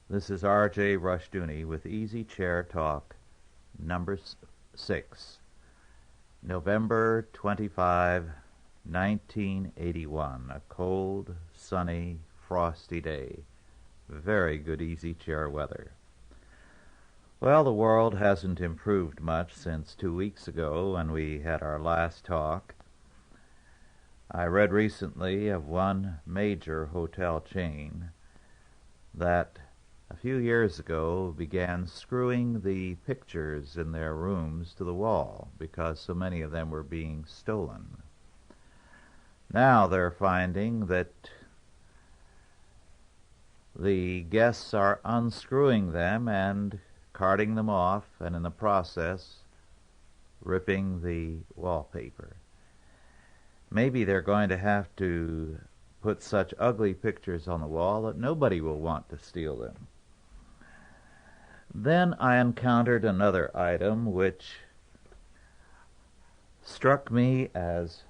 This is R.J. Rushdoony with Easy Chair Talk, number 6, November 25, 1981. A cold, sunny, frosty day. Very good easy chair weather. Well, the world hasn't improved much since 2 weeks ago when we had our last talk. I read recently of one major hotel chain that a few years ago began screwing the pictures in their rooms to the wall because so many of them were being stolen. Now they're finding that the guests are unscrewing them and carting them off, and in the process ripping the wallpaper. Maybe they're going to have to put such ugly pictures on the wall that nobody will want to steal them. Then I encountered another item which struck me as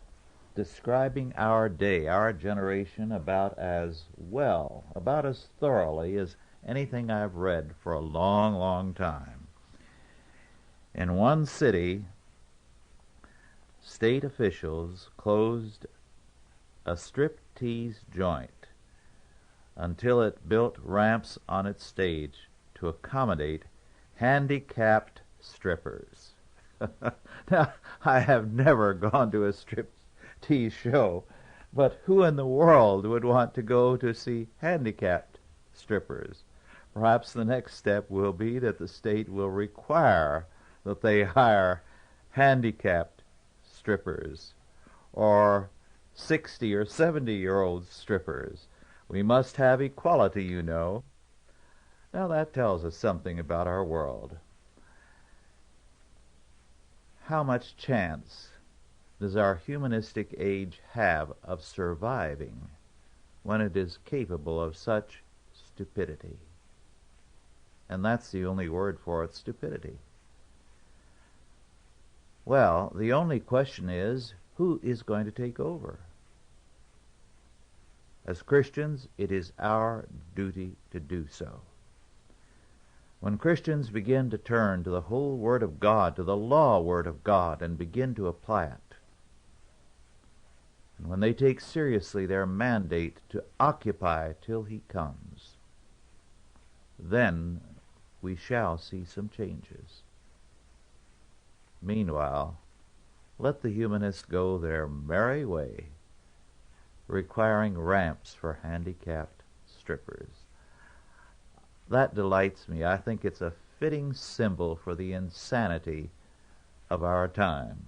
describing our day, our generation, about as well, about as thoroughly as anything I've read for a long, long time. In one city, state officials closed a strip-tease joint until it built ramps on its stage to accommodate handicapped strippers. Now, I have never gone to a strip-tease show, but who in the world would want to go to see handicapped strippers? Perhaps the next step will be that the state will require that they hire handicapped strippers or 60 or 70-year-old strippers. We must have equality, you know. Now that tells us something about our world. How much chance does our humanistic age have of surviving when it is capable of such stupidity? And that's the only word for it, stupidity. Well, the only question is, who is going to take over? As Christians, it is our duty to do so. When Christians begin to turn to the whole Word of God, to the law Word of God, and begin to apply it, and when they take seriously their mandate to occupy till He comes, then we shall see some changes. Meanwhile, let the humanists go their merry way, requiring ramps for handicapped strippers. That delights me. I think it's a fitting symbol for the insanity of our time.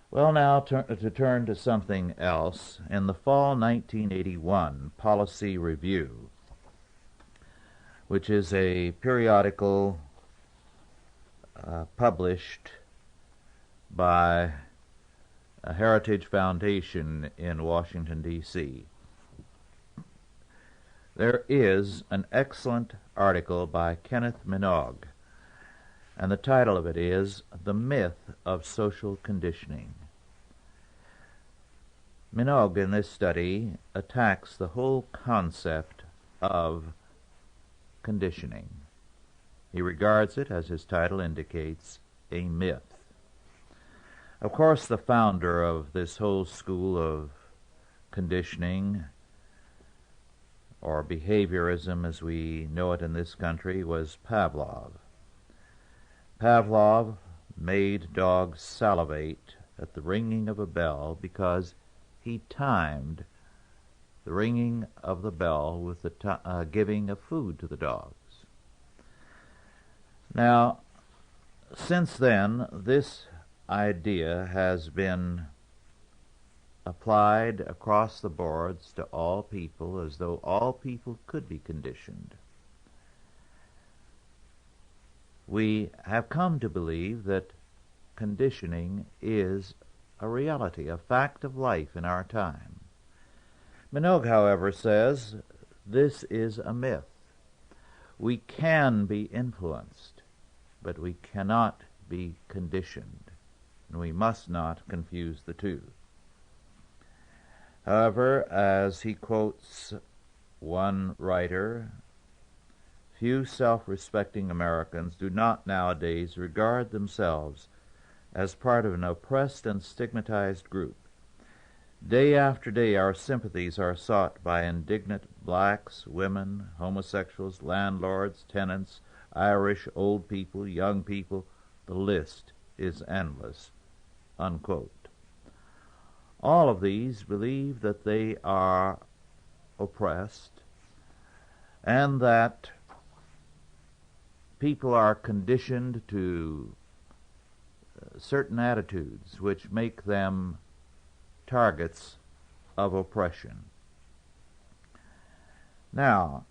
Well, now to turn to something else. In the fall 1981 Policy Review, which is a periodical published by a Heritage Foundation in Washington, D.C., there is an excellent article by Kenneth Minogue, and the title of it is The Myth of Social Conditioning. Minogue, in this study, attacks the whole concept of conditioning. He regards it, as his title indicates, a myth. Of course, the founder of this whole school of conditioning, or behaviorism as we know it in this country, was Pavlov. Pavlov made dogs salivate at the ringing of a bell because he timed the ringing of the bell with the giving of food to the dogs. Now, since then, this idea has been applied across the boards to all people, as though all people could be conditioned. We have come to believe that conditioning is a reality, a fact of life in our time. Minogue, however, says this is a myth. We can be influenced, but we cannot be conditioned, and we must not confuse the two. However, as he quotes one writer, few self-respecting Americans do not nowadays regard themselves as part of an oppressed and stigmatized group. Day after day, our sympathies are sought by indignant blacks, women, homosexuals, landlords, tenants, Irish, old people, young people. The list is endless." Unquote. All of these believe that they are oppressed and that people are conditioned to certain attitudes which make them targets of oppression. Now,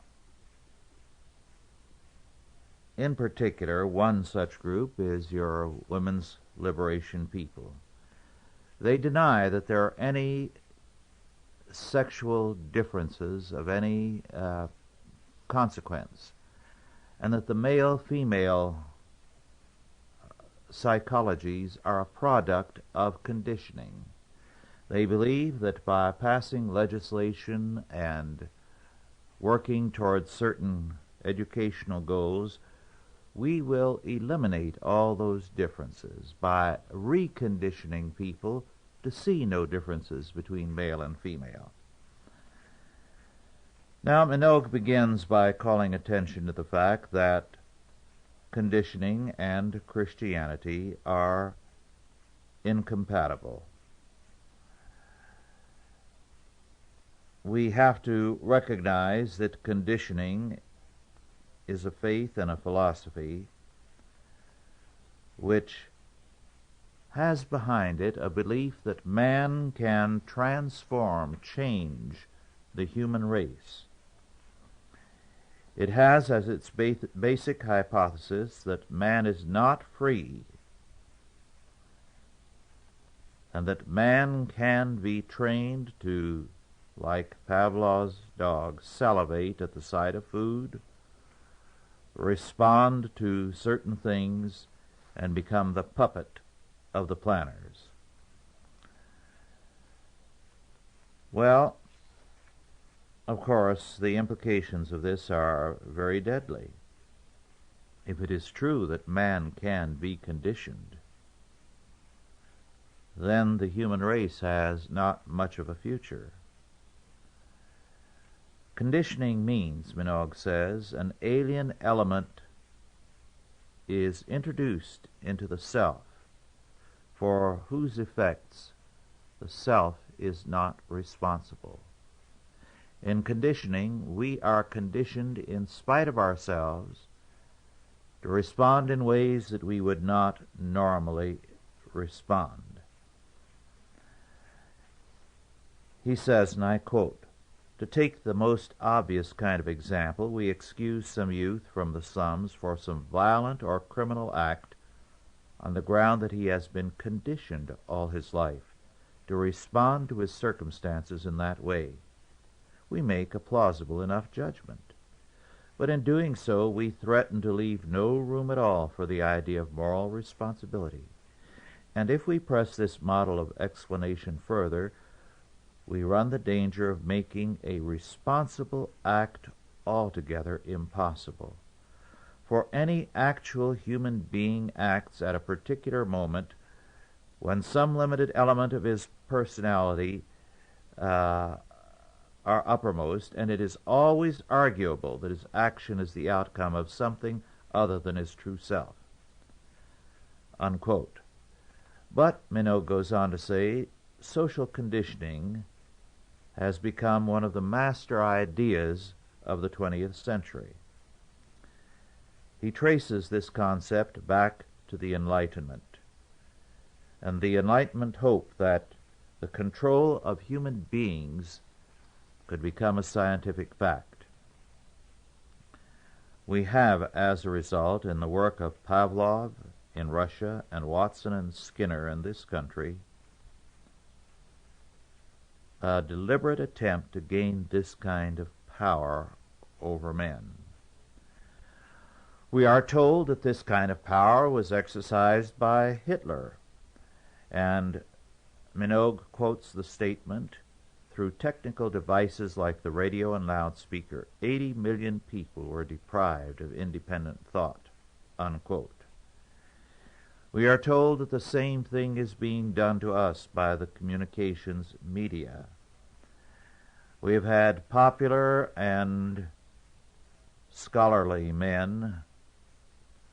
in particular, one such group is your women's liberation people. They deny that there are any sexual differences of any consequence, and that the male-female psychologies are a product of conditioning. They believe that by passing legislation and working towards certain educational goals, we will eliminate all those differences by reconditioning people to see no differences between male and female. Now, Minogue begins by calling attention to the fact that conditioning and Christianity are incompatible. We have to recognize that conditioning is a faith and a philosophy which has behind it a belief that man can transform, change the human race. It has as its basic hypothesis that man is not free and that man can be trained to, like Pavlov's dog, salivate at the sight of food, respond to certain things, and become the puppet of the planners. Well, of course, the implications of this are very deadly. If it is true that man can be conditioned, then the human race has not much of a future. Conditioning means, Minogue says, an alien element is introduced into the self, for whose effects the self is not responsible. In conditioning, we are conditioned in spite of ourselves to respond in ways that we would not normally respond. He says, and I quote, "To take the most obvious kind of example, we excuse some youth from the slums for some violent or criminal act on the ground that he has been conditioned all his life to respond to his circumstances in that way. We make a plausible enough judgment. But in doing so, we threaten to leave no room at all for the idea of moral responsibility. And if we press this model of explanation further, we run the danger of making a responsible act altogether impossible. For any actual human being acts at a particular moment when some limited element of his personality are uppermost, and it is always arguable that his action is the outcome of something other than his true self." Unquote. But, Minogue goes on to say, social conditioning has become one of the master ideas of the 20th century. He traces this concept back to the Enlightenment, and the Enlightenment hoped that the control of human beings could become a scientific fact. We have, as a result, in the work of Pavlov in Russia and Watson and Skinner in this country, a deliberate attempt to gain this kind of power over men. We are told that this kind of power was exercised by Hitler, and Minogue quotes the statement, through technical devices like the radio and loudspeaker, 80 million people were deprived of independent thought, unquote. We are told that the same thing is being done to us by the communications media. We have had popular and scholarly men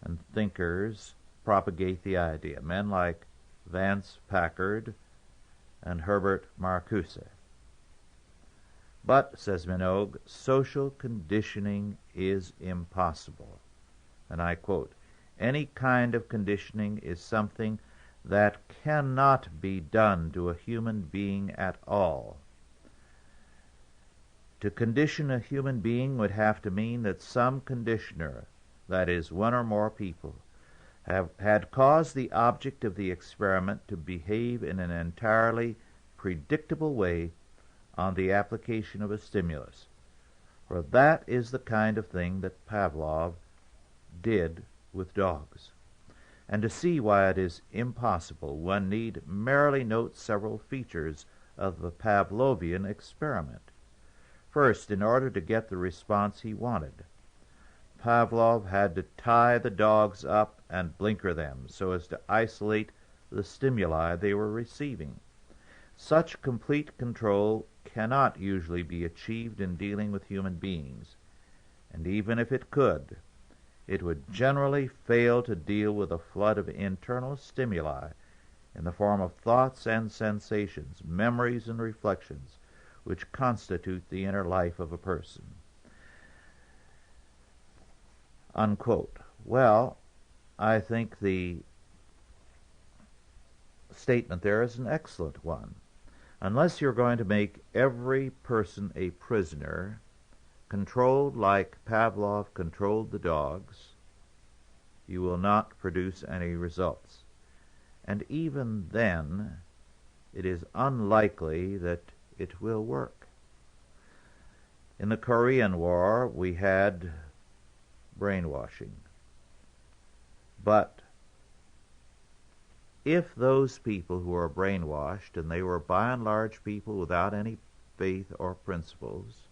and thinkers propagate the idea, men like Vance Packard and Herbert Marcuse. But, says Minogue, social conditioning is impossible. And I quote, "Any kind of conditioning is something that cannot be done to a human being at all. To condition a human being would have to mean that some conditioner, that is, one or more people, had caused the object of the experiment to behave in an entirely predictable way on the application of a stimulus, for that is the kind of thing that Pavlov did with dogs. And to see why it is impossible, one need merely note several features of the Pavlovian experiment. First, in order to get the response he wanted, Pavlov had to tie the dogs up and blinker them so as to isolate the stimuli they were receiving. Such complete control cannot usually be achieved in dealing with human beings, and even if it could, it would generally fail to deal with a flood of internal stimuli in the form of thoughts and sensations, memories and reflections, which constitute the inner life of a person." Unquote. Well, I think the statement there is an excellent one. Unless you're going to make every person a prisoner, controlled like Pavlov controlled the dogs, you will not produce any results. And even then, it is unlikely that it will work. In the Korean War, we had brainwashing. But if those people who are brainwashed, and they were by and large people without any faith or principles,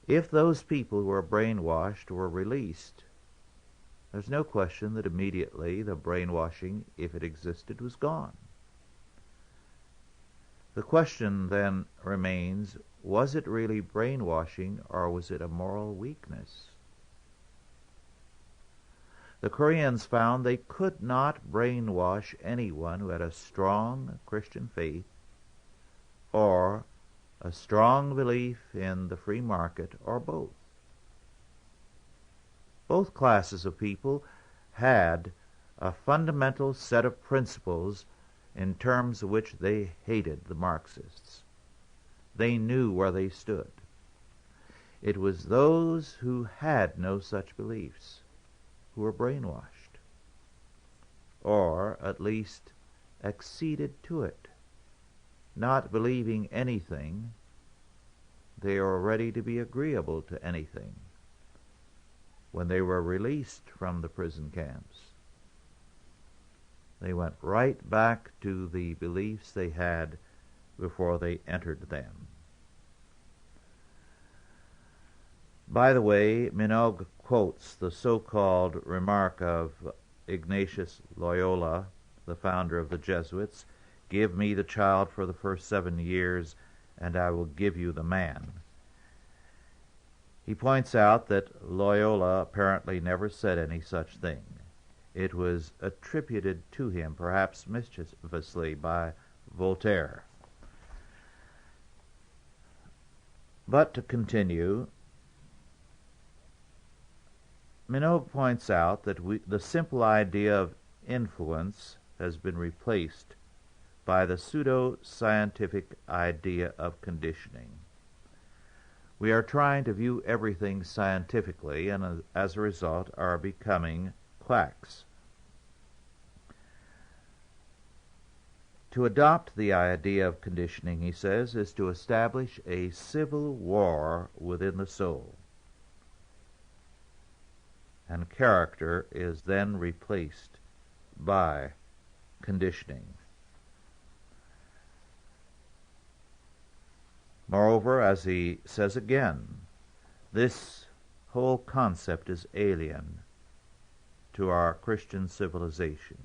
if those people who are brainwashed were released, there's no question that immediately the brainwashing, if it existed, was gone. The question then remains, was it really brainwashing or was it a moral weakness? The Koreans found they could not brainwash anyone who had a strong Christian faith or a strong belief in the free market, or both. Both classes of people had a fundamental set of principles in terms of which they hated the Marxists. They knew where they stood. It was those who had no such beliefs who were brainwashed, or at least acceded to it. Not believing anything, they are ready to be agreeable to anything. When they were released from the prison camps, they went right back to the beliefs they had before they entered them. By the way, Minogue quotes the so-called remark of Ignatius Loyola, the founder of the Jesuits, "Give me the child for the first 7 years, and I will give you the man." He points out that Loyola apparently never said any such thing. It was attributed to him, perhaps mischievously, by Voltaire. But to continue, Minogue points out that the simple idea of influence has been replaced by the pseudo-scientific idea of conditioning. We are trying to view everything scientifically, and as a result are becoming quacks. To adopt the idea of conditioning, he says, is to establish a civil war within the soul, and character is then replaced by conditioning. Moreover, as he says again, this whole concept is alien to our Christian civilization.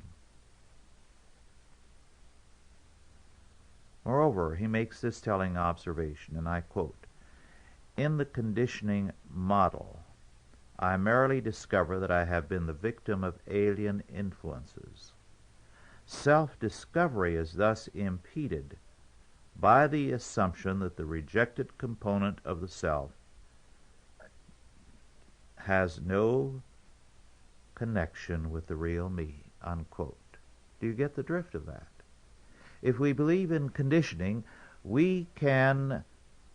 Moreover, he makes this telling observation, and I quote, "In the conditioning model, I merely discover that I have been the victim of alien influences. Self-discovery is thus impeded by the assumption that the rejected component of the self has no connection with the real me," unquote. Do you get the drift of that? If we believe in conditioning, we can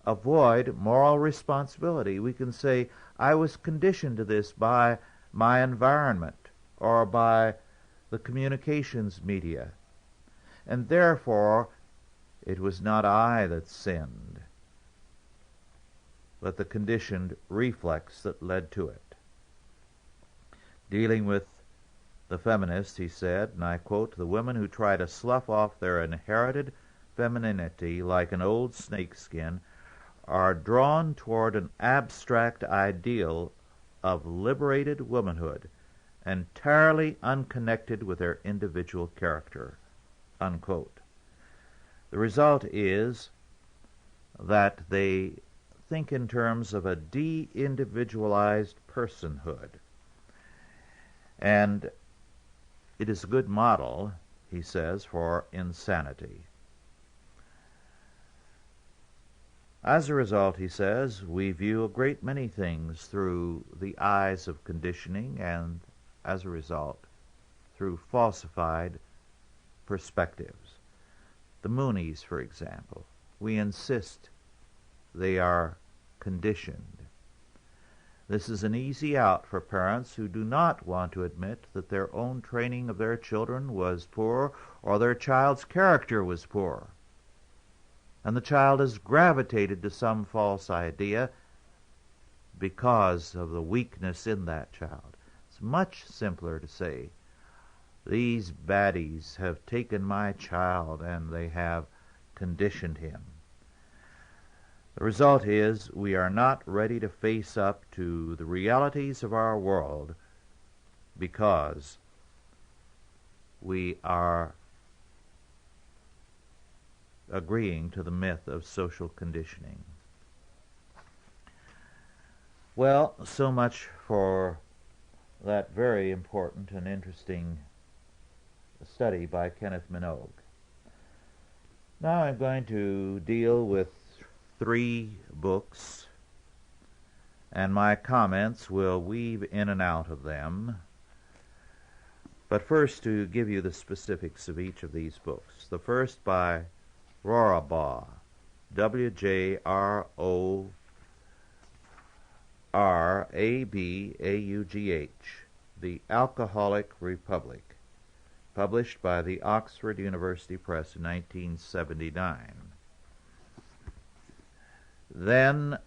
avoid moral responsibility. We can say, I was conditioned to this by my environment or by the communications media, and therefore it was not I that sinned, but the conditioned reflex that led to it. Dealing with the feminists, he said, and I quote, "The women who try to slough off their inherited femininity like an old snakeskin are drawn toward an abstract ideal of liberated womanhood, entirely unconnected with their individual character," unquote. The result is that they think in terms of a de-individualized personhood. And it is a good model, he says, for insanity. As a result, he says, we view a great many things through the eyes of conditioning and, as a result, through falsified perspectives. The Moonies, for example, we insist they are conditioned. This is an easy out for parents who do not want to admit that their own training of their children was poor or their child's character was poor. And the child has gravitated to some false idea because of the weakness in that child. It's much simpler to say, these baddies have taken my child and they have conditioned him. The result is we are not ready to face up to the realities of our world because we are agreeing to the myth of social conditioning. Well, so much for that very important and interesting study by Kenneth Minogue. Now I'm going to deal with 3 books, and my comments will weave in and out of them. But first, to give you the specifics of each of these books. The first by Rorabaugh, W-J-R-O-R-A-B-A-U-G-H, The Alcoholic Republic, published by the Oxford University Press in 1979. Then,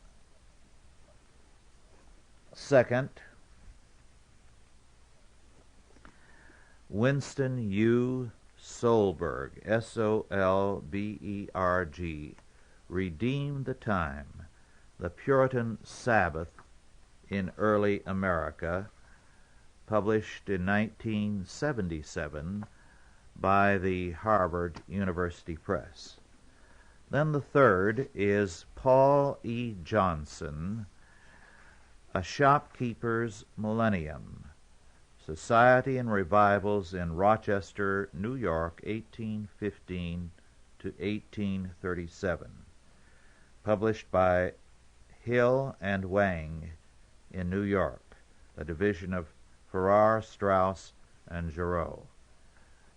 second, Winston U. Solberg, S-O-L-B-E-R-G, Redeem the Time, The Puritan Sabbath in Early America, published in 1977 by the Harvard University Press. Then the third is Paul E. Johnson, A Shopkeeper's Millennium, Society and Revivals in Rochester, New York, 1815 to 1837, published by Hill and Wang in New York, a division of Farrar, Straus, and Giroux.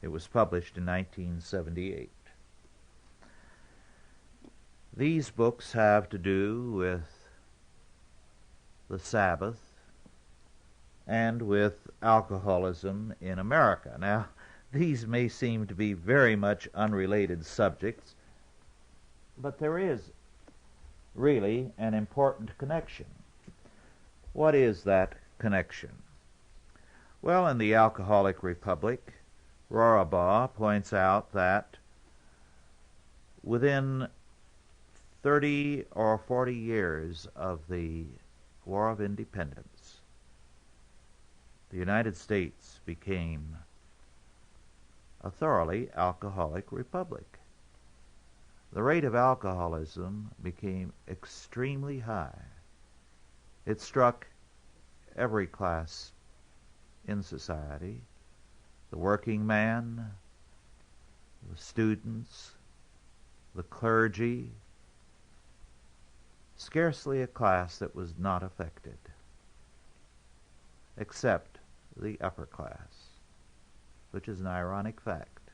It was published in 1978. These books have to do with the Sabbath and with alcoholism in America. Now, these may seem to be very much unrelated subjects, but there is really an important connection. What is that connection? Well, in The Alcoholic Republic, Rorabaugh points out that within 30 or 40 years of the War of Independence, the United States became a thoroughly alcoholic republic. The rate of alcoholism became extremely high. It struck every class in society, the working man, the students, the clergy, scarcely a class that was not affected, except the upper class, which is an ironic fact.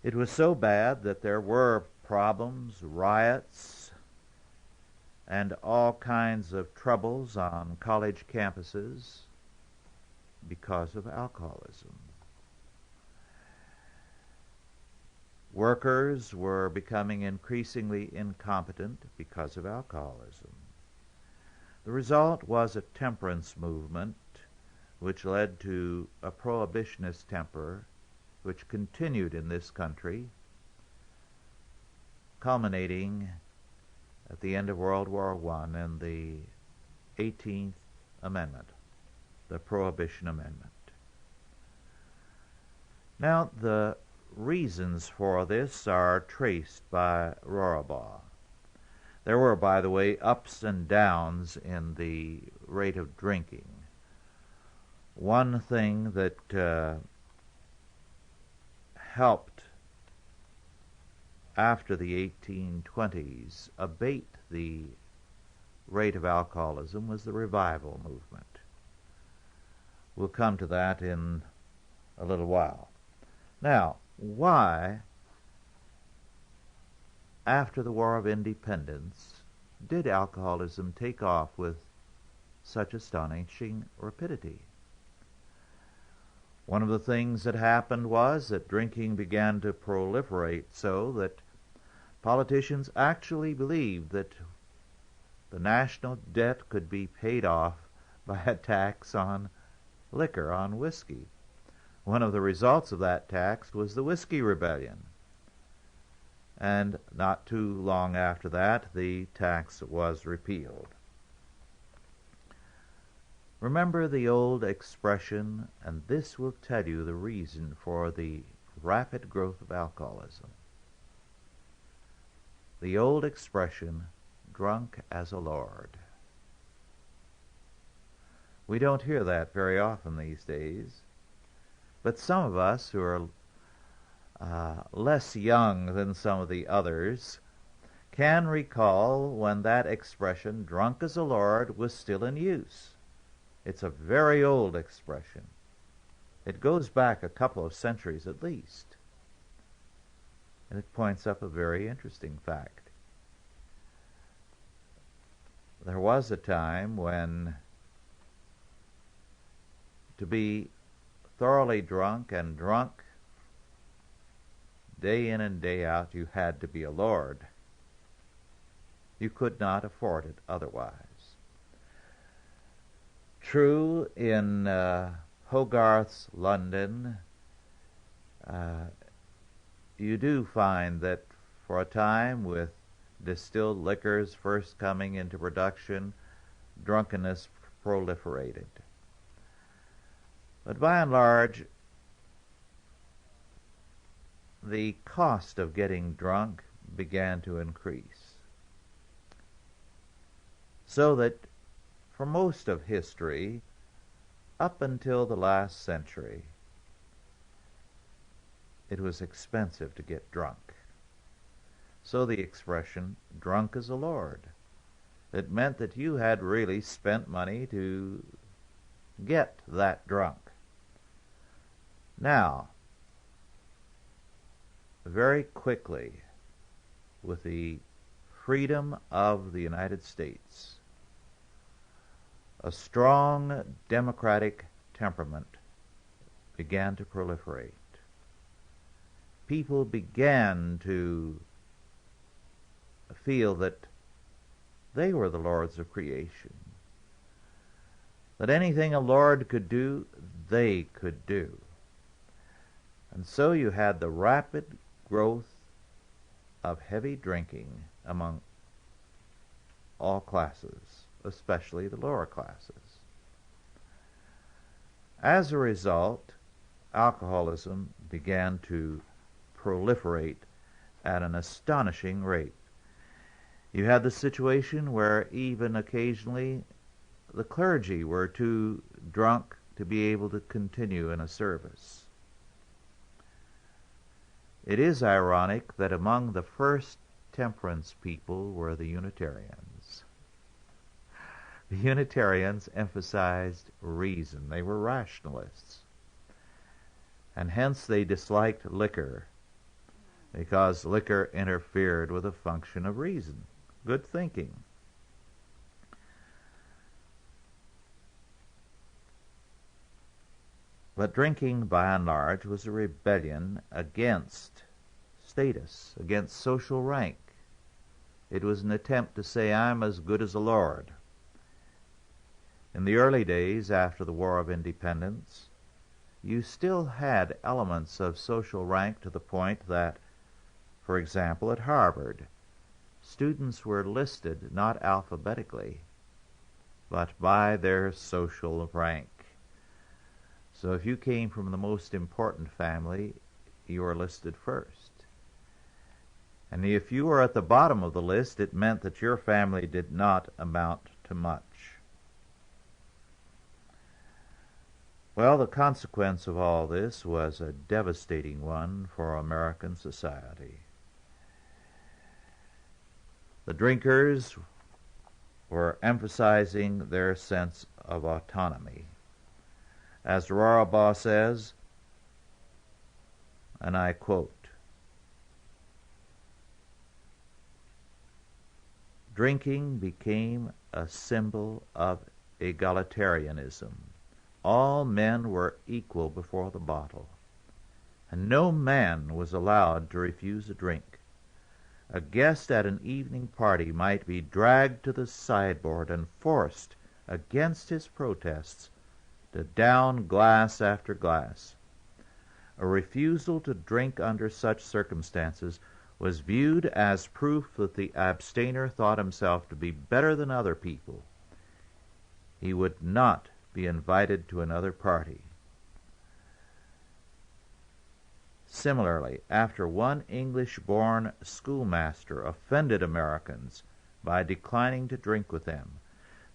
It was so bad that there were problems, riots, and all kinds of troubles on college campuses because of alcoholism. Workers were becoming increasingly incompetent because of alcoholism. The result was a temperance movement which led to a prohibitionist temper which continued in this country, culminating at the end of World War I in the 18th Amendment, the Prohibition Amendment. Now, the reasons for this are traced by Rohrabach. There were, by the way, ups and downs in the rate of drinking. One thing that helped after the 1820s abate the rate of alcoholism was the revival movement. We'll come to that in a little while. Now, why, after the War of Independence, did alcoholism take off with such astonishing rapidity? One of the things that happened was that drinking began to proliferate so that politicians actually believed that the national debt could be paid off by a tax on liquor, on whiskey. One of the results of that tax was the Whiskey Rebellion. And not too long after that, the tax was repealed. Remember the old expression, and this will tell you the reason for the rapid growth of alcoholism. The old expression, drunk as a lord. We don't hear that very often these days, but some of us who are less young than some of the others can recall when that expression, drunk as a lord, was still in use. It's a very old expression. It goes back a couple of centuries at least. And it points up a very interesting fact. There was a time when to be thoroughly drunk and drunk day in and day out, you had to be a lord. You could not afford it otherwise. True, in Hogarth's London, you do find that for a time, with distilled liquors first coming into production, drunkenness proliferated. But by and large, the cost of getting drunk began to increase, so that for most of history, up until the last century, it was expensive to get drunk. So the expression, drunk as a lord, it meant that you had really spent money to get that drunk. Now, very quickly, with the freedom of the United States, a strong democratic temperament began to proliferate. People began to feel that they were the lords of creation, that anything a lord could do, they could do. And so you had the rapid growth of heavy drinking among all classes, especially the lower classes. As a result, alcoholism began to proliferate at an astonishing rate. You had the situation where even occasionally the clergy were too drunk to be able to continue in a service. It is ironic that among the first temperance people were the Unitarians. The Unitarians emphasized reason. They were rationalists. And hence they disliked liquor, because liquor interfered with the function of reason, good thinking. But drinking, by and large, was a rebellion against status, against social rank. It was an attempt to say, I'm as good as the Lord. In the early days after the War of Independence, you still had elements of social rank to the point that, for example, at Harvard, students were listed not alphabetically, but by their social rank. So if you came from the most important family, you were listed first. And if you were at the bottom of the list, it meant that your family did not amount to much. Well, the consequence of all this was a devastating one for American society. The drinkers were emphasizing their sense of autonomy. As Rorabaugh says, and I quote, "Drinking became a symbol of egalitarianism. All men were equal before the bottle, and no man was allowed to refuse a drink. A guest at an evening party might be dragged to the sideboard and forced, against his protests, to down glass after glass. A refusal to drink under such circumstances was viewed as proof that the abstainer thought himself to be better than other people. He would not be invited to another party." Similarly, after one English-born schoolmaster offended Americans by declining to drink with them,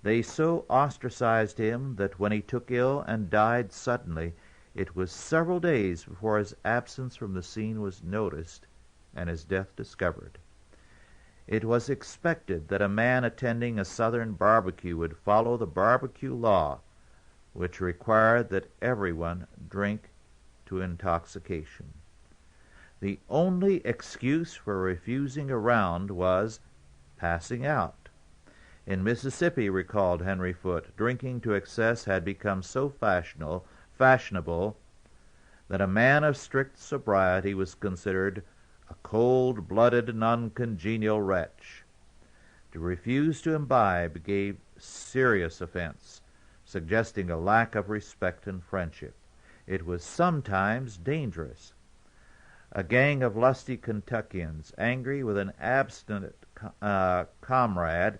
they so ostracized him that when he took ill and died suddenly, it was several days before his absence from the scene was noticed and his death discovered. It was expected that a man attending a Southern barbecue would follow the barbecue law, which required that everyone drink to intoxication. The only excuse for refusing a round was passing out. In Mississippi, recalled Henry Foote, drinking to excess had become so fashionable that a man of strict sobriety was considered a cold-blooded and uncongenial wretch. To refuse to imbibe gave serious offense, suggesting a lack of respect and friendship. It was sometimes dangerous. A gang of lusty Kentuckians, angry with an abstinent comrade,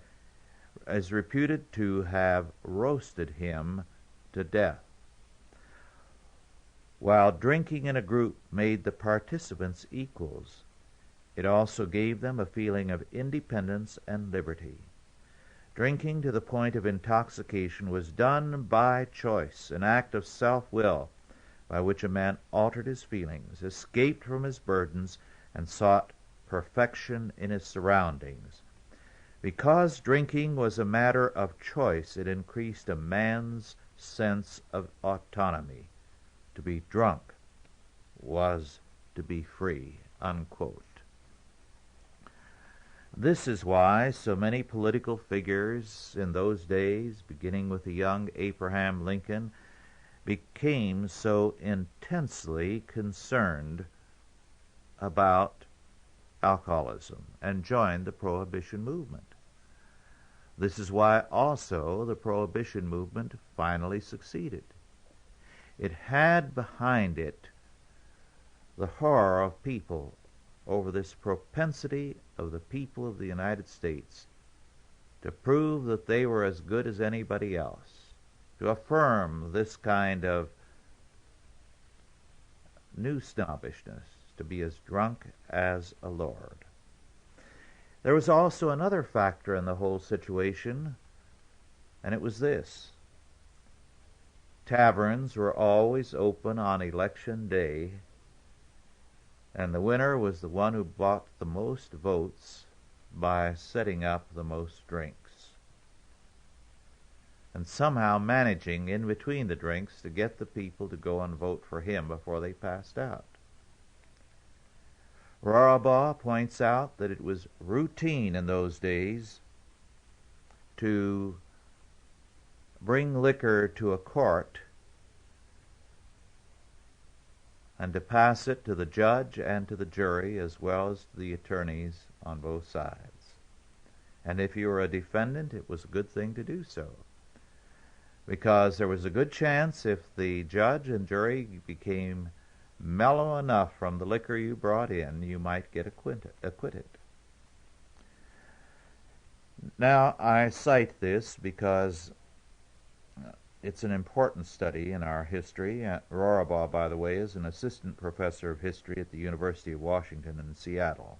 is reputed to have roasted him to death. While drinking in a group made the participants equals, it also gave them a feeling of independence and liberty. Drinking to the point of intoxication was done by choice, an act of self-will by which a man altered his feelings, escaped from his burdens, and sought perfection in his surroundings. Because drinking was a matter of choice, it increased a man's sense of autonomy. To be drunk was to be free." Unquote. This is why so many political figures in those days, beginning with the young Abraham Lincoln, became so intensely concerned about alcoholism and joined the Prohibition movement. This is why also the Prohibition movement finally succeeded. It had behind it the horror of people over this propensity of the people of the United States to prove that they were as good as anybody else, to affirm this kind of new snobbishness, to be as drunk as a lord. There was also another factor in the whole situation, and it was this. Taverns were always open on election day, and the winner was the one who bought the most votes by setting up the most drinks, and somehow managing in between the drinks to get the people to go and vote for him before they passed out. Rorabaugh points out that it was routine in those days to bring liquor to a court and to pass it to the judge and to the jury as well as to the attorneys on both sides. And if you were a defendant, it was a good thing to do so, because there was a good chance if the judge and jury became mellow enough from the liquor you brought in, you might get acquitted. Now, I cite this because it's an important study in our history. Rorabaugh, by the way, is an assistant professor of history at the University of Washington in Seattle.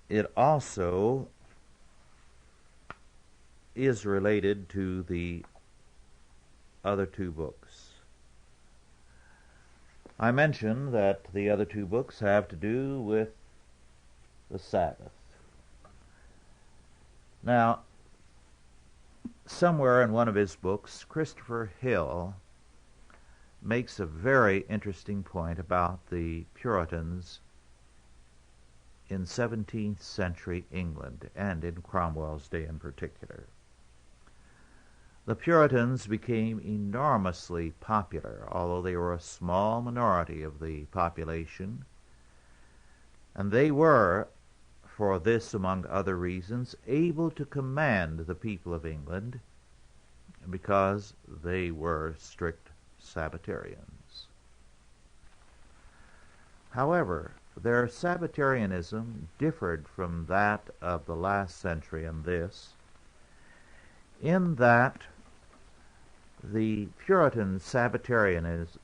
It also is related to the other two books. I mentioned that the other two books have to do with the Sabbath. Now, somewhere in one of his books, Christopher Hill makes a very interesting point about the Puritans in 17th century England, and in Cromwell's day in particular. The Puritans became enormously popular, although they were a small minority of the population, and they were, for this among other reasons, able to command the people of England because they were strict Sabbatarians. However, their Sabbatarianism differed from that of the last century in this, in that the Puritan Sabbatarians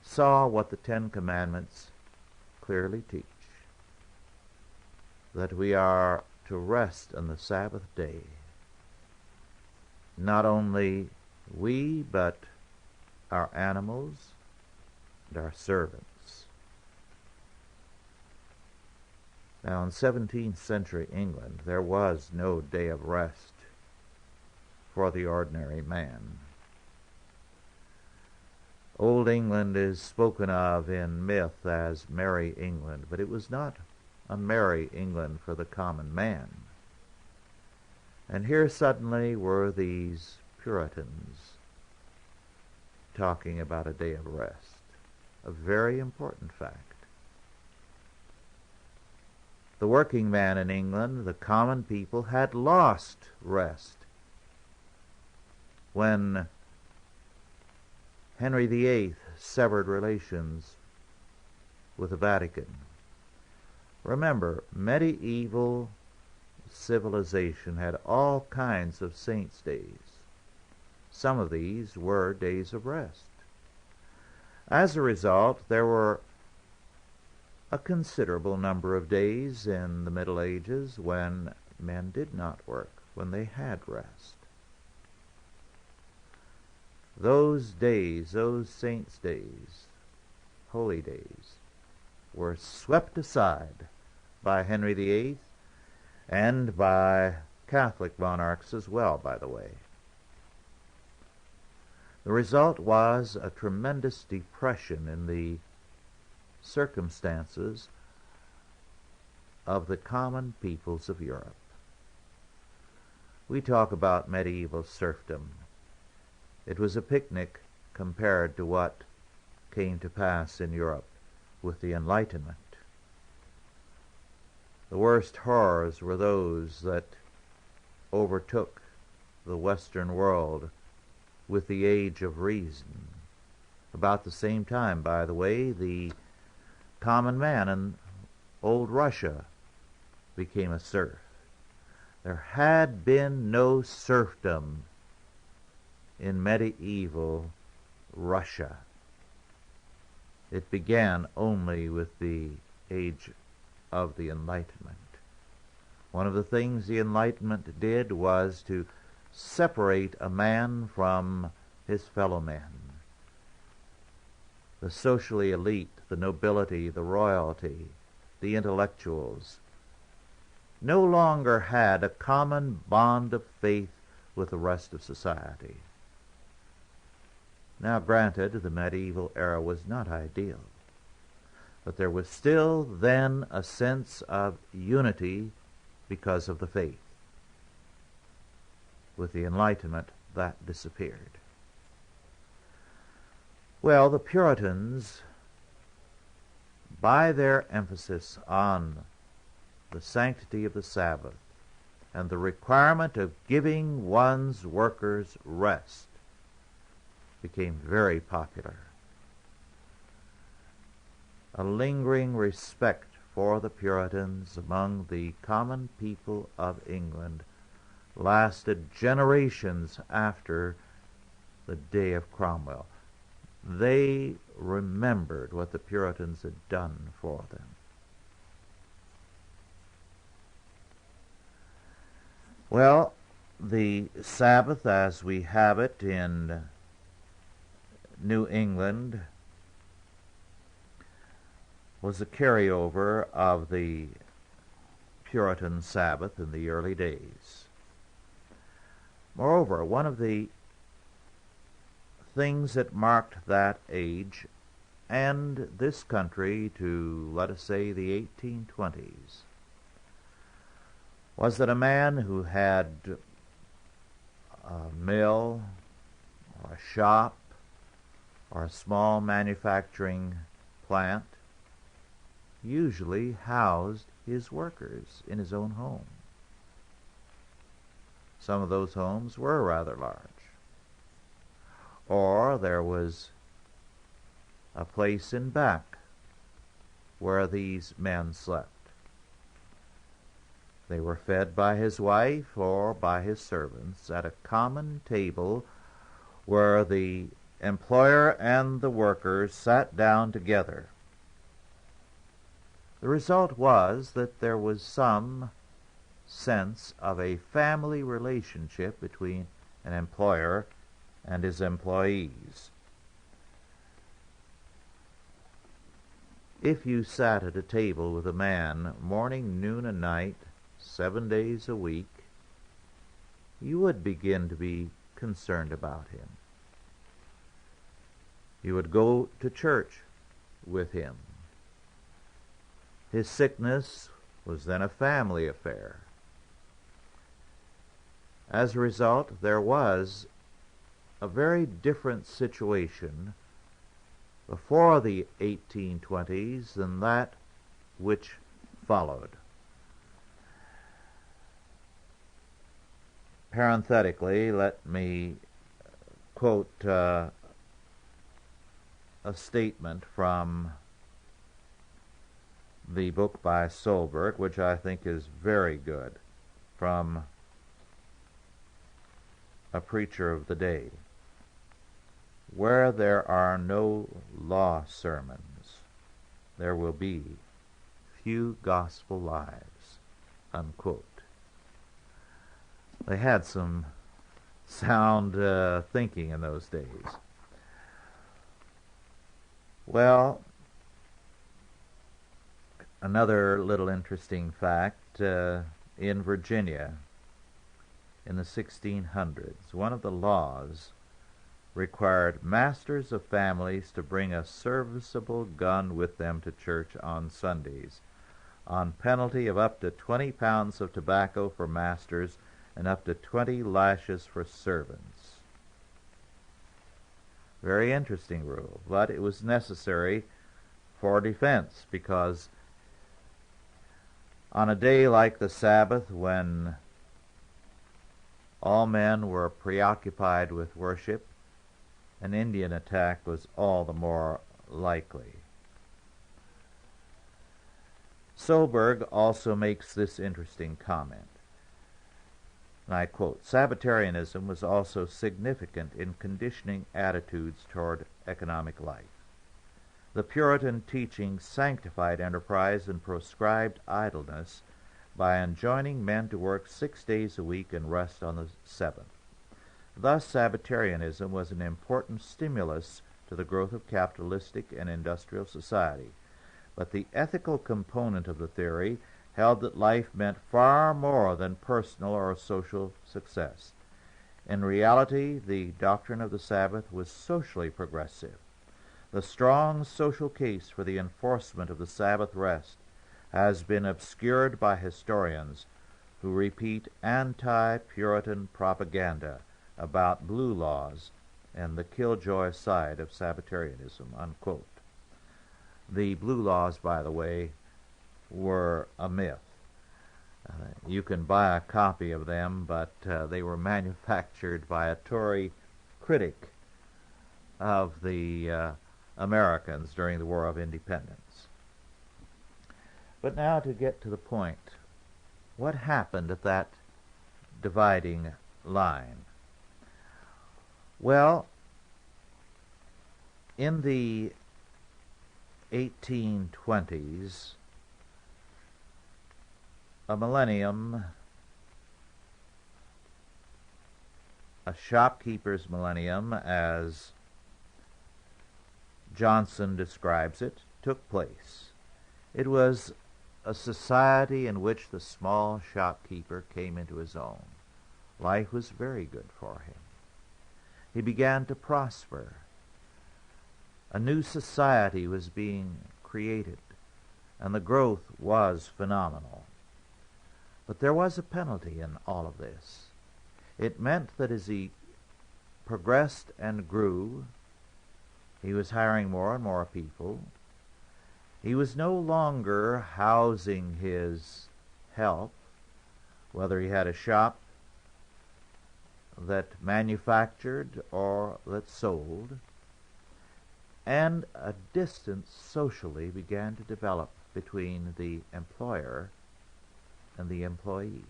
saw what the Ten Commandments clearly teach, that we are to rest on the Sabbath day. Not only we, but our animals and our servants. Now, in 17th century England, there was no day of rest for the ordinary man. Old England is spoken of in myth as Merry England, but it was not a merry England for the common man. And here suddenly were these Puritans talking about a day of rest, a very important fact. The working man in England, the common people, had lost rest when Henry VIII severed relations with the Vatican. Remember, medieval civilization had all kinds of saints' days. Some of these were days of rest. As a result, there were a considerable number of days in the Middle Ages when men did not work, when they had rest. Those days, those saints' days, holy days, were swept aside by Henry VIII and by Catholic monarchs as well, by the way. The result was a tremendous depression in the circumstances of the common peoples of Europe. We talk about medieval serfdom. It was a picnic compared to what came to pass in Europe with the Enlightenment. The worst horrors were those that overtook the Western world with the Age of Reason, About the same time, by the way, the common man in old Russia became a serf. There had been no serfdom in medieval Russia. It began only with the age of the Enlightenment. One of the things the Enlightenment did was to separate a man from his fellow men. The socially elite, the nobility, the royalty, the intellectuals, no longer had a common bond of faith with the rest of society. Now, granted, the medieval era was not ideal, but there was still then a sense of unity because of the faith. With the Enlightenment, that disappeared. Well, the Puritans, by their emphasis on the sanctity of the Sabbath and the requirement of giving one's workers rest, became very popular. A lingering respect for the Puritans among the common people of England lasted generations after the day of Cromwell. They remembered what the Puritans had done for them. Well, the Sabbath as we have it in New England was a carryover of the Puritan Sabbath in the early days. Moreover, one of the things that marked that age and this country to, let us say, the 1820s was that a man who had a mill or a shop or a small manufacturing plant usually housed his workers in his own home. Some of those homes were rather large. Or there was a place in back where these men slept. They were fed by his wife or by his servants at a common table where the employer and the workers sat down together. The result was that there was some sense of a family relationship between an employer and his employees. If you sat at a table with a man morning, noon, and night, 7 days a week, you would begin to be concerned about him. You would go to church with him. His sickness was then a family affair. As a result, there was a very different situation before the 1820s than that which followed. Parenthetically, let me quote a statement from the book by Solberg, which I think is very good, from a preacher of the day. Where there are no law sermons, there will be few gospel lives, unquote. They had some sound thinking in those days. Well, another little interesting fact, in Virginia in the 1600s, one of the laws required masters of families to bring a serviceable gun with them to church on Sundays, on penalty of up to 20 pounds of tobacco for masters and up to 20 lashes for servants. Very interesting rule, but it was necessary for defense, because on a day like the Sabbath, when all men were preoccupied with worship, an Indian attack was all the more likely. Solberg also makes this interesting comment, and I quote, "Sabbatarianism was also significant in conditioning attitudes toward economic life. The Puritan teaching sanctified enterprise and proscribed idleness by enjoining men to work 6 days a week and rest on the seventh. Thus, Sabbatarianism was an important stimulus to the growth of capitalistic and industrial society. But the ethical component of the theory held that life meant far more than personal or social success. In reality, the doctrine of the Sabbath was socially progressive. The strong social case for the enforcement of the Sabbath rest has been obscured by historians who repeat anti-Puritan propaganda about blue laws and the killjoy side of Sabbatarianism," unquote. The blue laws, by the way, were a myth. You can buy a copy of them, but they were manufactured by a Tory critic of the Americans during the War of Independence. But now to get to the point. What happened at that dividing line? Well, in the 1820s, a millennium, a shopkeeper's millennium, as Johnson describes it, took place. It was a society in which the small shopkeeper came into his own. Life was very good for him. He began to prosper. A new society was being created, and the growth was phenomenal. But there was a penalty in all of this. It meant that as he progressed and grew, he was hiring more and more people. He was no longer housing his help, whether he had a shop that manufactured or that sold, and a distance socially began to develop between the employer and the employee.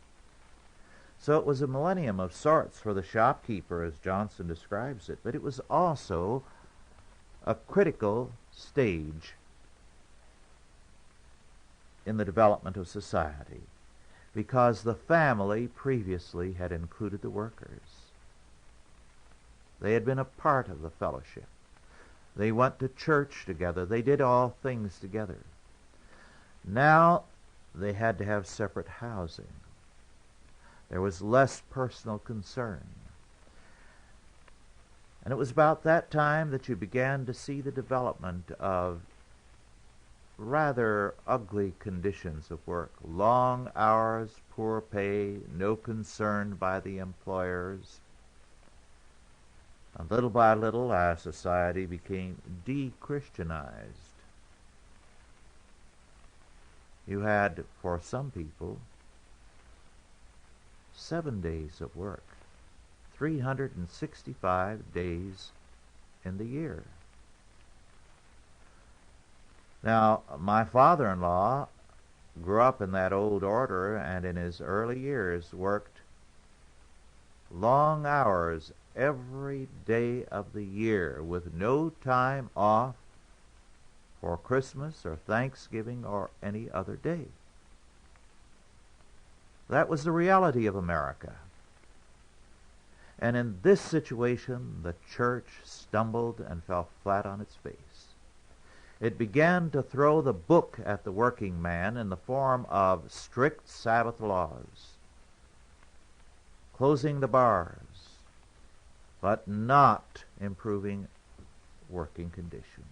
So it was a millennium of sorts for the shopkeeper, as Johnson describes it, but it was also a critical stage in the development of society, because the family previously had included the workers. They had been a part of the fellowship. They went to church together. They did all things together. Now they had to have separate housing. There was less personal concern. And it was about that time that you began to see the development of rather ugly conditions of work. Long hours, poor pay, no concern by the employers. And little by little, our society became de-Christianized. You had, for some people, 7 days of work, 365 days in the year. Now, my father-in-law grew up in that old order, and in his early years worked long hours every day of the year with no time off for Christmas or Thanksgiving or any other day. That was the reality of America. And in this situation, the church stumbled and fell flat on its face. It began to throw the book at the working man in the form of strict Sabbath laws, closing the bars, but not improving working conditions.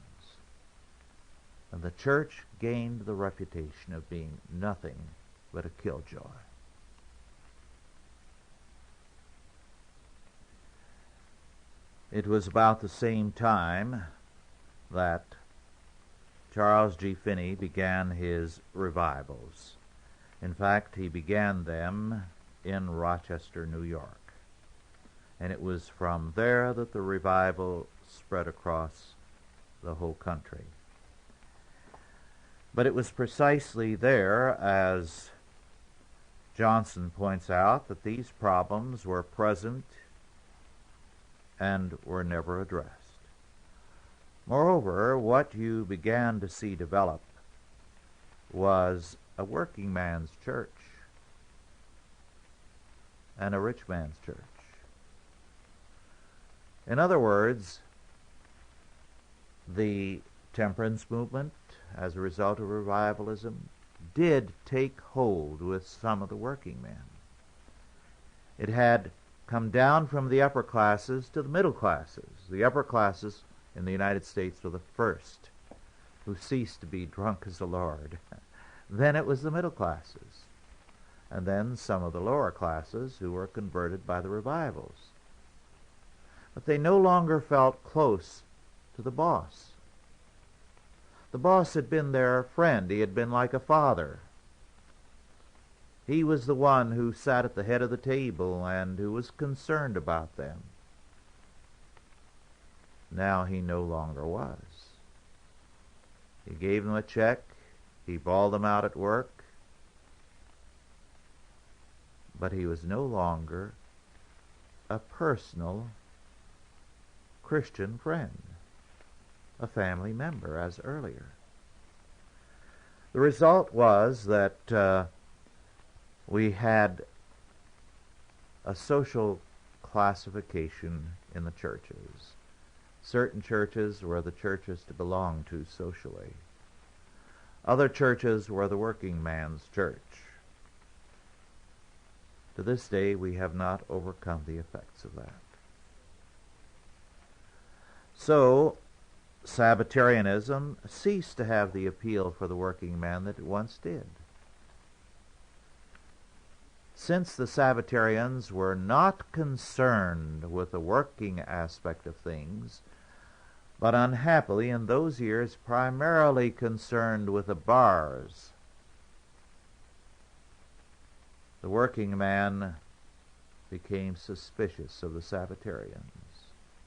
And the church gained the reputation of being nothing but a killjoy. It was about the same time that Charles G. Finney began his revivals. In fact, he began them in Rochester, New York. And it was from there that the revival spread across the whole country. But it was precisely there, as Johnson points out, that these problems were present and were never addressed. Moreover, what you began to see develop was a working man's church and a rich man's church. In other words, the temperance movement, as a result of revivalism, did take hold with some of the working men. It had come down from the upper classes to the middle classes. The upper classes in the United States were the first who ceased to be drunk as the Lord. Then it was the middle classes, and then some of the lower classes who were converted by the revivals. But they no longer felt close to the boss. The boss had been their friend. He had been like a father. He was the one who sat at the head of the table and who was concerned about them. Now he no longer was. He gave them a check. He bawled them out at work. But he was no longer a personal Christian friend, a family member, as earlier. The result was that we had a social classification in the churches. Certain churches were the churches to belong to socially. Other churches were the working man's church. To this day, we have not overcome the effects of that. So, Sabbatarianism ceased to have the appeal for the working man that it once did. Since the Sabbatarians were not concerned with the working aspect of things, but unhappily in those years primarily concerned with the bars, the working man became suspicious of the Sabbatarians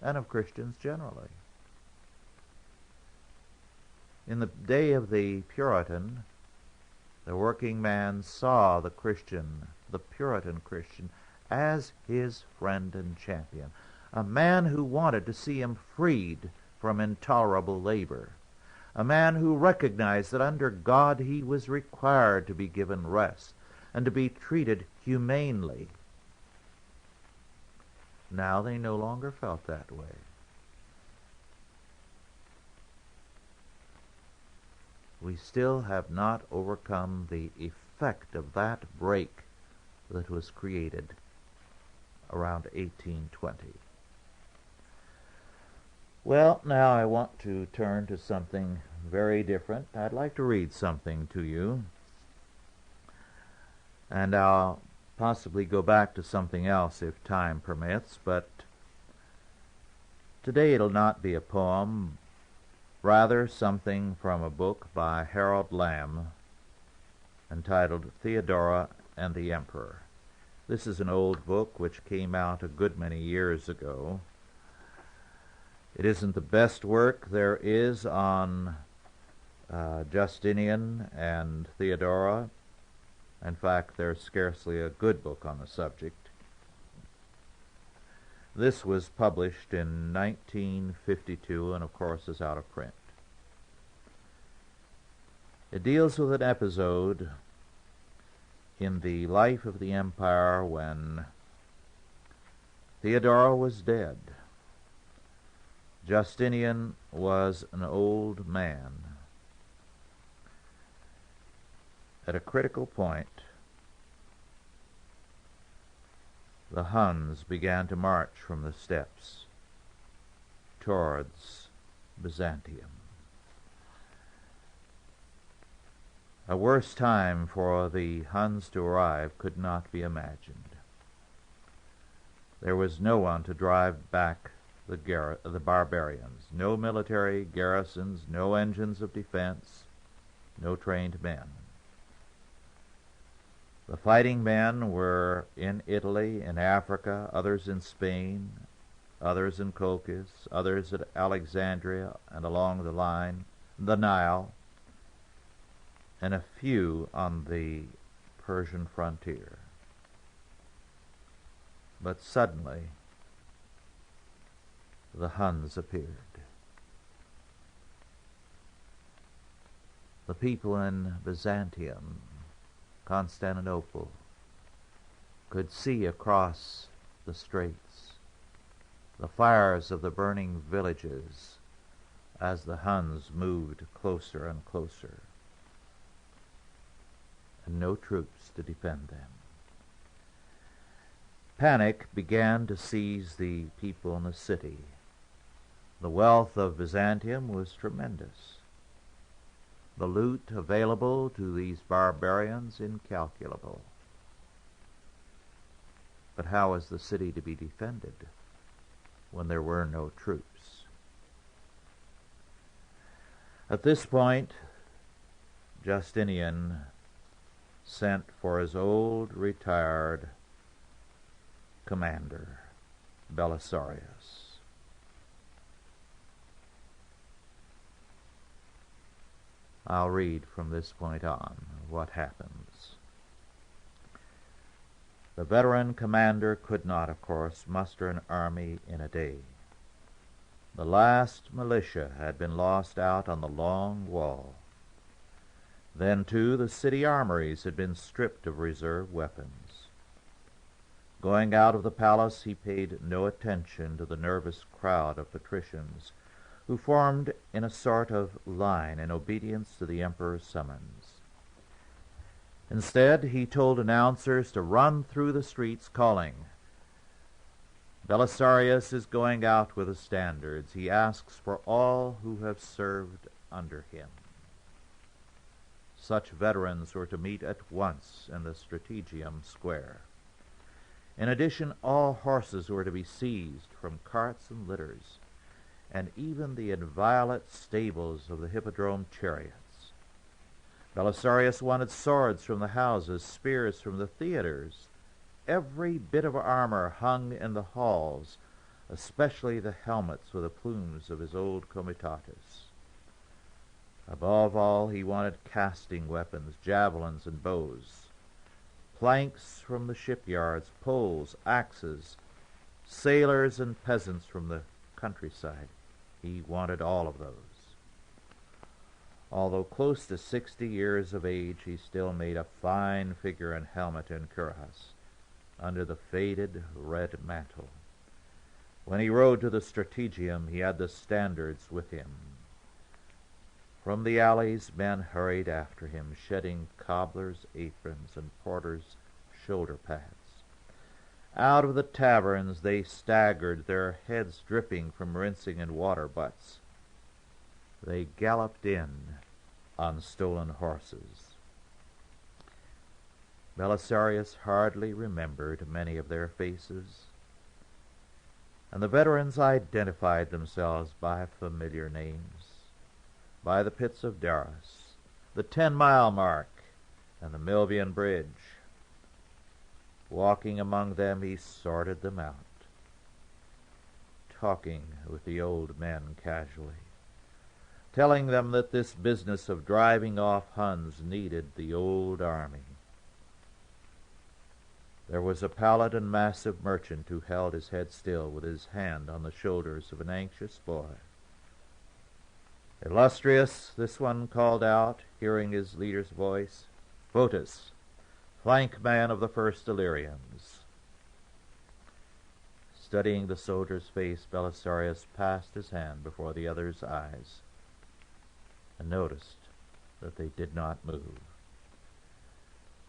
and of Christians generally. In the day of the Puritan, the working man saw the Christian, the Puritan Christian, as his friend and champion, a man who wanted to see him freed from intolerable labor, a man who recognized that under God he was required to be given rest and to be treated humanely. Now they no longer felt that way. We still have not overcome the effect of that break that was created around 1820. Well, now I want to turn to something very different. I'd like to read something to you, and I'll possibly go back to something else if time permits, but today it'll not be a poem, rather something from a book by Harold Lamb entitled Theodora and the Emperor. This is an old book which came out a good many years ago. It isn't the best work there is on Justinian and Theodora. In fact, there's scarcely a good book on the subject. This was published in 1952 and, of course, is out of print. It deals with an episode in the life of the empire when Theodora was dead. Justinian was an old man. At a critical point, the Huns began to march from the steppes towards Byzantium. A worse time for the Huns to arrive could not be imagined. There was no one to drive back the barbarians, no military garrisons, no engines of defense, no trained men. The fighting men were in Italy, in Africa, others in Spain, others in Colchis, others at Alexandria and along the Nile, and a few on the Persian frontier. But suddenly, the Huns appeared. The people in Byzantium, Constantinople, could see across the straits the fires of the burning villages as the Huns moved closer and closer, and no troops to defend them. Panic began to seize the people in the city. The wealth of Byzantium was tremendous. The loot available to these barbarians incalculable. But how was the city to be defended when there were no troops? At this point, Justinian sent for his old retired commander, Belisarius. I'll read from this point on what happens. The veteran commander could not, of course, muster an army in a day. The last militia had been lost out on the long wall. Then, too, the city armories had been stripped of reserve weapons. Going out of the palace, he paid no attention to the nervous crowd of patricians who formed in a sort of line in obedience to the emperor's summons. Instead, he told announcers to run through the streets calling, "Belisarius is going out with the standards. He asks for all who have served under him." Such veterans were to meet at once in the Strategium Square. In addition, all horses were to be seized from carts and litters, and even the inviolate stables of the hippodrome chariots. Belisarius wanted swords from the houses, spears from the theaters. Every bit of armor hung in the halls, especially the helmets with the plumes of his old comitatus. Above all, he wanted casting weapons, javelins and bows, planks from the shipyards, poles, axes, sailors and peasants from the countryside. He wanted all of those. Although close to 60 years of age, he still made a fine figure in helmet and cuirass, under the faded red mantle. When he rode to the Strategium, he had the standards with him. From the alleys, men hurried after him, shedding cobblers' aprons and porters' shoulder pads. Out of the taverns they staggered, their heads dripping from rinsing in water butts. They galloped in on stolen horses. Belisarius hardly remembered many of their faces, and the veterans identified themselves by familiar names, by the pits of Darus, the 10-mile mark, and the Milvian Bridge. Walking among them, he sorted them out, talking with the old men casually, telling them that this business of driving off Huns needed the old army. There was a pallid and massive merchant who held his head still with his hand on the shoulders of an anxious boy. "Illustrious," this one called out, hearing his leader's voice, "Fotis, flank man of the first Illyrians." Studying the soldier's face, Belisarius passed his hand before the other's eyes and noticed that they did not move.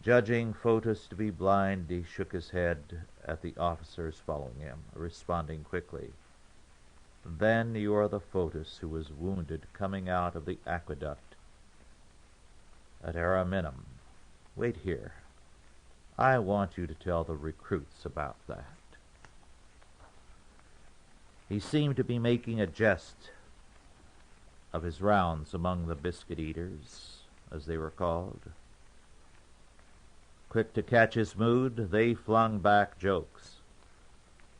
Judging Fotis to be blind, he shook his head at the officers following him, responding quickly, "Then you are the Fotis who was wounded coming out of the aqueduct at Ariminum. Wait here. I want you to tell the recruits about that." He seemed to be making a jest of his rounds among the biscuit eaters, as they were called. Quick to catch his mood, they flung back jokes.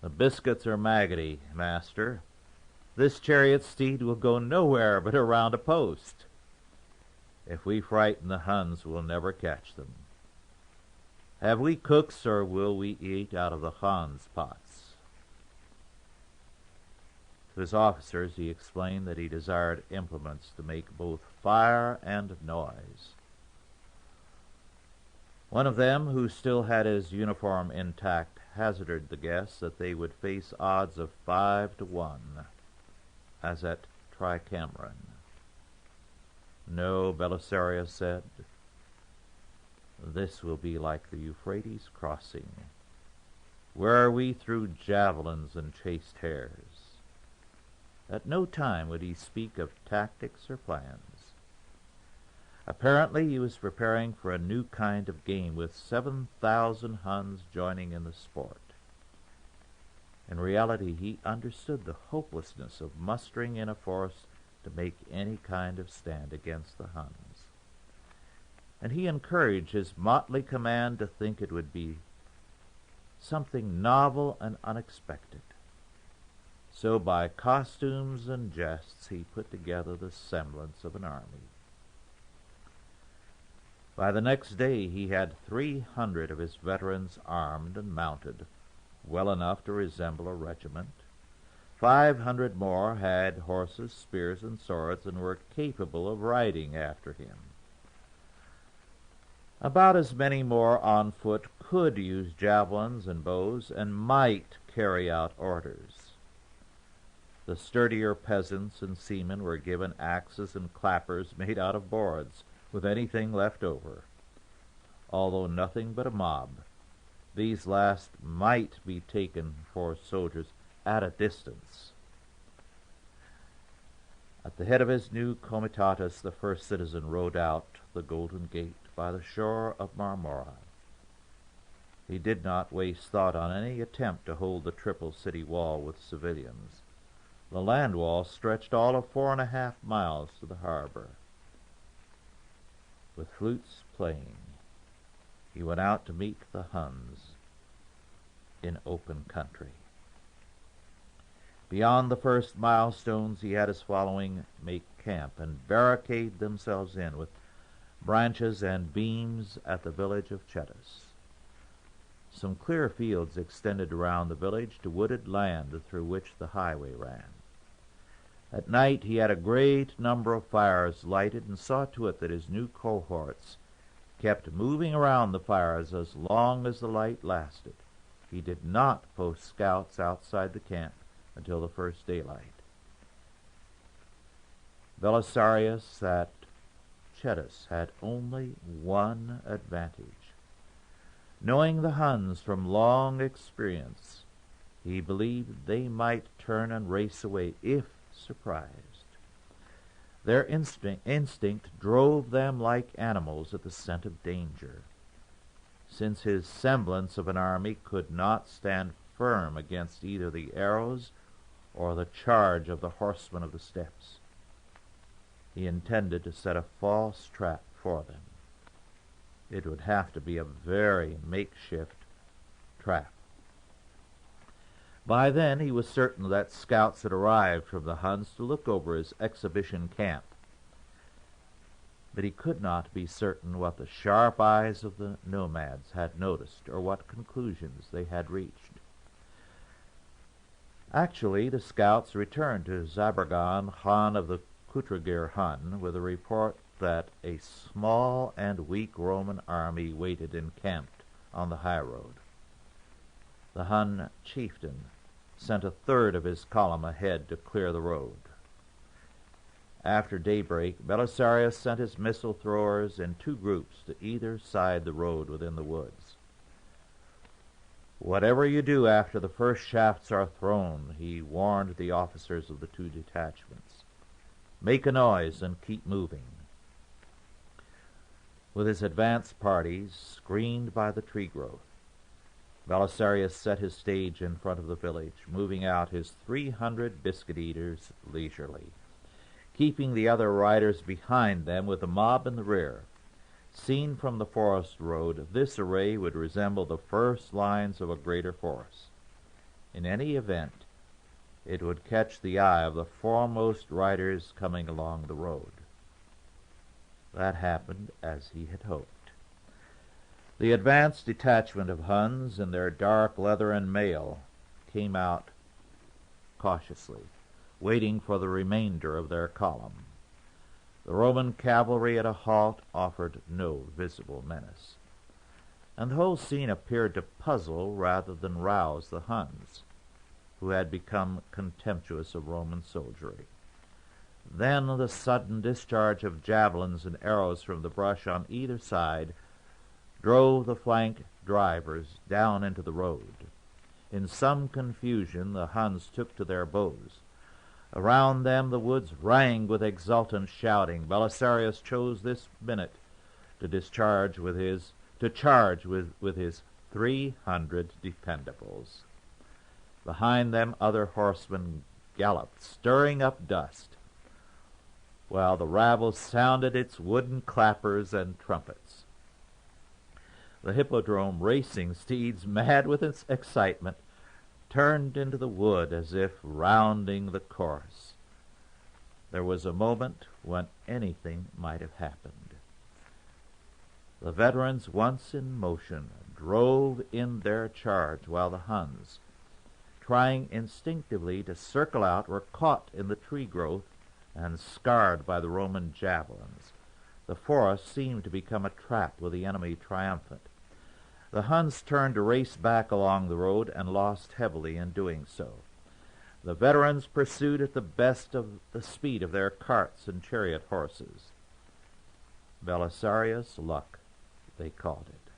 "The biscuits are maggoty, master. This chariot steed will go nowhere but around a post. If we frighten the Huns, we'll never catch them. Have we cooks, or will we eat out of the Huns' pots?" To his officers he explained that he desired implements to make both fire and noise. One of them, who still had his uniform intact, hazarded the guess that they would face odds of 5-1, as at Tricameron. "No," Belisarius said, "this will be like the Euphrates crossing, where we threw javelins and chased hares." At no time would he speak of tactics or plans. Apparently he was preparing for a new kind of game, with 7,000 Huns joining in the sport. In reality, he understood the hopelessness of mustering in a force to make any kind of stand against the Huns, and he encouraged his motley command to think it would be something novel and unexpected. So by costumes and jests he put together the semblance of an army. By the next day he had 300 of his veterans armed and mounted, well enough to resemble a regiment. 500 more had horses, spears, and swords, and were capable of riding after him. About as many more on foot could use javelins and bows, and might carry out orders. The sturdier peasants and seamen were given axes and clappers made out of boards, with anything left over. Although nothing but a mob, these last might be taken for soldiers at a distance. At the head of his new comitatus, the first citizen rode out the Golden Gate by the shore of Marmora. He did not waste thought on any attempt to hold the triple city wall with civilians. The land wall stretched all of 4.5 miles to the harbor. With flutes playing, he went out to meet the Huns in open country. Beyond the first milestones, he had his following make camp and barricade themselves in with branches and beams at the village of Chetas. Some clear fields extended around the village to wooded land through which the highway ran. At night he had a great number of fires lighted, and saw to it that his new cohorts kept moving around the fires as long as the light lasted. He did not post scouts outside the camp until the first daylight. Belisarius at Chetas had only one advantage. Knowing the Huns from long experience, he believed they might turn and race away if surprised. Their instinct drove them like animals at the scent of danger. Since his semblance of an army could not stand firm against either the arrows or the charge of the horsemen of the steppes, he intended to set a false trap for them. It would have to be a very makeshift trap. By then he was certain that scouts had arrived from the Huns to look over his exhibition camp. But he could not be certain what the sharp eyes of the nomads had noticed, or what conclusions they had reached. Actually, the scouts returned to Zabergan, Khan of the Kutragir Hun, with a report that a small and weak Roman army waited encamped on the high road. The Hun chieftain sent 1/3 of his column ahead to clear the road. After daybreak, Belisarius sent his missile throwers in 2 groups to either side the road within the woods. "Whatever you do after the first shafts are thrown," he warned the officers of the 2 detachments, "make a noise and keep moving." With his advance parties screened by the tree growth, Belisarius set his stage in front of the village, moving out his 300 biscuit-eaters leisurely, keeping the other riders behind them with the mob in the rear. Seen from the forest road, this array would resemble the first lines of a greater force. In any event, it would catch the eye of the foremost riders coming along the road. That happened as he had hoped. The advanced detachment of Huns in their dark leather and mail came out cautiously, waiting for the remainder of their column. The Roman cavalry at a halt offered no visible menace, and the whole scene appeared to puzzle rather than rouse the Huns, who had become contemptuous of Roman soldiery. Then the sudden discharge of javelins and arrows from the brush on either side drove the flank drivers down into the road. In some confusion the Huns took to their bows. Around them the woods rang with exultant shouting. Belisarius chose this minute to charge with his 300 dependables. Behind them other horsemen galloped, stirring up dust, while the rabble sounded its wooden clappers and trumpets. The hippodrome racing steeds, mad with its excitement, turned into the wood as if rounding the course. There was a moment when anything might have happened. The veterans, once in motion, drove in their charge, while the Huns, trying instinctively to circle out, were caught in the tree growth and scarred by the Roman javelins. The forest seemed to become a trap with the enemy triumphant. The Huns turned to race back along the road and lost heavily in doing so. The veterans pursued at the best of the speed of their carts and chariot horses. Belisarius' luck, they called it.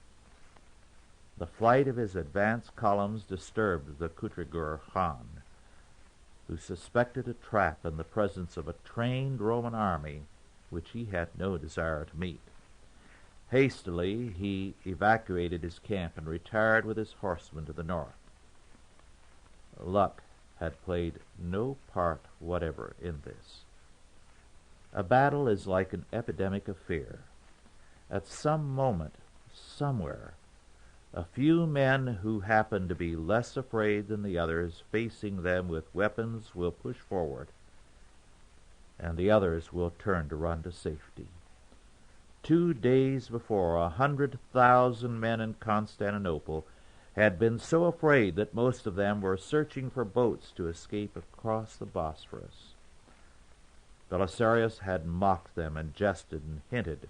The flight of his advance columns disturbed the Kutrigur Khan, who suspected a trap in the presence of a trained Roman army which he had no desire to meet. Hastily he evacuated his camp and retired with his horsemen to the north. Luck had played no part whatever in this. A battle is like an epidemic of fear. At some moment, somewhere, a few men who happen to be less afraid than the others, facing them with weapons, will push forward, and the others will turn to run to safety. 2 days before, 100,000 men in Constantinople had been so afraid that most of them were searching for boats to escape across the Bosphorus. Belisarius had mocked them and jested and hinted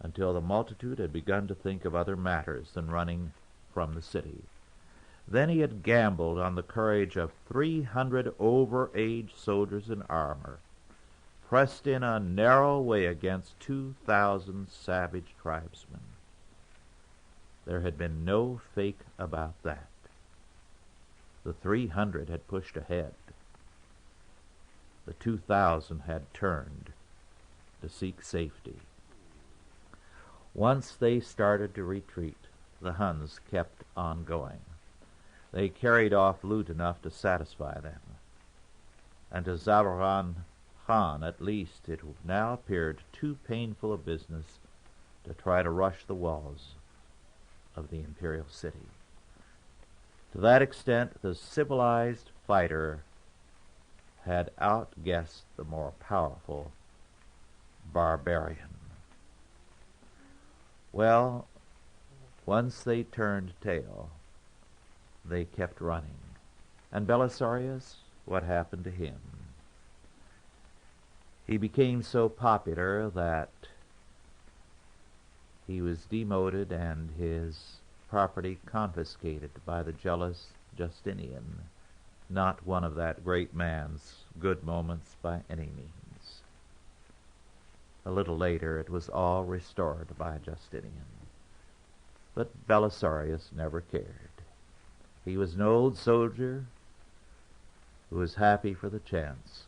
until the multitude had begun to think of other matters than running from the city. Then he had gambled on the courage of 300 over-aged soldiers in armor, pressed in a narrow way against 2,000 savage tribesmen. There had been no fake about that. The 300 had pushed ahead. The 2,000 had turned to seek safety. Once they started to retreat, the Huns kept on going. They carried off loot enough to satisfy them, and to Zavaran Khan, at least, it now appeared too painful a business to try to rush the walls of the imperial city. To that extent, the civilized fighter had outguessed the more powerful barbarian. Well, once they turned tail, they kept running. And Belisarius, what happened to him? He became so popular that he was demoted and his property confiscated by the jealous Justinian, not one of that great man's good moments by any means. A little later it was all restored by Justinian. But Belisarius never cared. He was an old soldier who was happy for the chance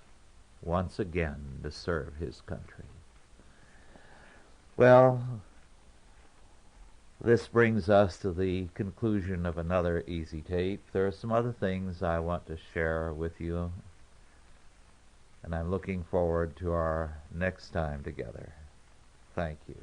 once again to serve his country. Well, this brings us to the conclusion of another Easy Tape. There are some other things I want to share with you, and I'm looking forward to our next time together. Thank you.